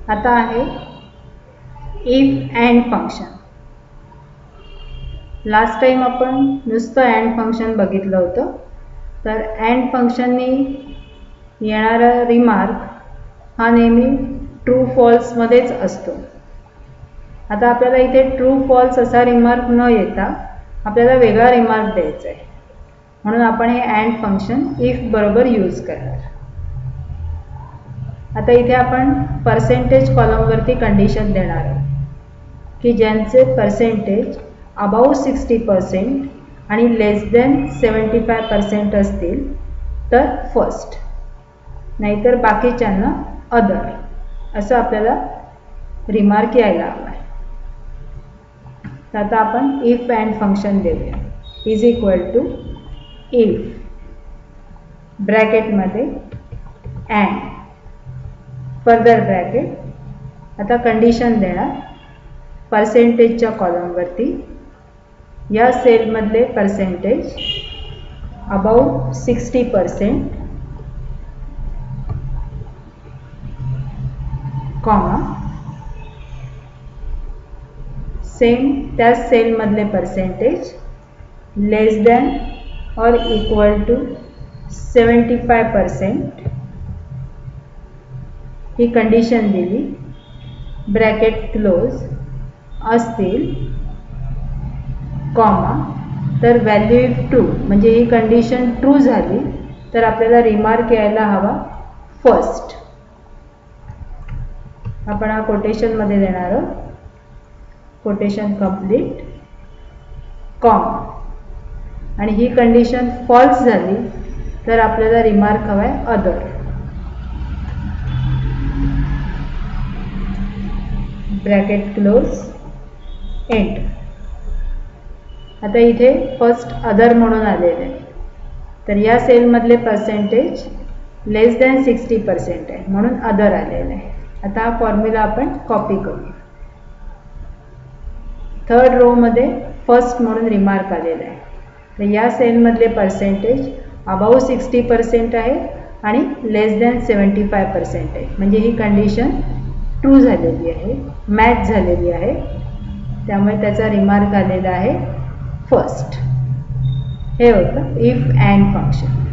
आता आहे if and function. Last time आपण नुसतं अँड फंक्शन बघितलं होतं. तर अँड फंक्शननी येणारा रिमार्क हा नेहमी ट्रू फॉल्स मध्येच असतो. आता आपल्याला इथे ट्रू फॉल्स असा रिमार्क न येता आपल्याला वेगळा रिमार्क द्यायचा आहे, म्हणून आपण हे अँड फंक्शन इफ बरोबर यूज करणार. आता इथे आपण पर्सेंटेज कॉलमवरती कंडिशन देणार आहे की ज्यांचे पर्सेंटेज अबाव 60% आणि लेस दॅन 75% असतील तर फर्स्ट, नाहीतर बाकीच्यांना अदर असं आपल्याला रिमार्क यायला हवा आहे. तर आता आपण इफ अँड फंक्शन देऊया. इज इक्वल टू इफ ब्रॅकेटमध्ये अँड फर्दर ब्रॅकेट. आता कंडिशन देणार पर्सेंटेजच्या कॉलमवरती या सेलमधले पर्सेंटेज अबाव 60% कॉमा सेम त्याच सेलमधले पर्सेंटेज लेस दॅन और इक्वल टू 75% ही कंडिशन दिली, ब्रॅकेट क्लोज असतील कॉमा. तर व्हॅल्यू इफ ट्रू म्हणजे ही कंडिशन ट्रू झाली तर आपल्याला रिमार्क यायला हवा फर्स्ट. आपण हा कोटेशनमध्ये देणार आहोत, कोटेशन कंप्लीट कॉमा. आणि ही कंडिशन फॉल्स झाली तर आपल्याला रिमार्क हवा आहे अदर. Bracket close end. आता इथे फर्स्ट अदर म्हणून आलेले आहे, तर या सेलमधले पर्सेंटेज लेस दॅन 60% आहे म्हणून अदर आलेलं आहे. आता हा फॉर्म्युला आपण कॉपी करू. थर्ड रो मध्ये फर्स्ट म्हणून रिमार्क आलेला आहे, तर या सेलमधले पर्सेंटेज अबाव 60% आहे आणि लेस दॅन 75% आहे, म्हणजे ही कंडिशन ट्रू झालेली आहे, मॅच झालेली आहे, त्यामुळे त्याचा रिमार्क आलेला आहे फर्स्ट. हे होतं इफ अँड फंक्शन.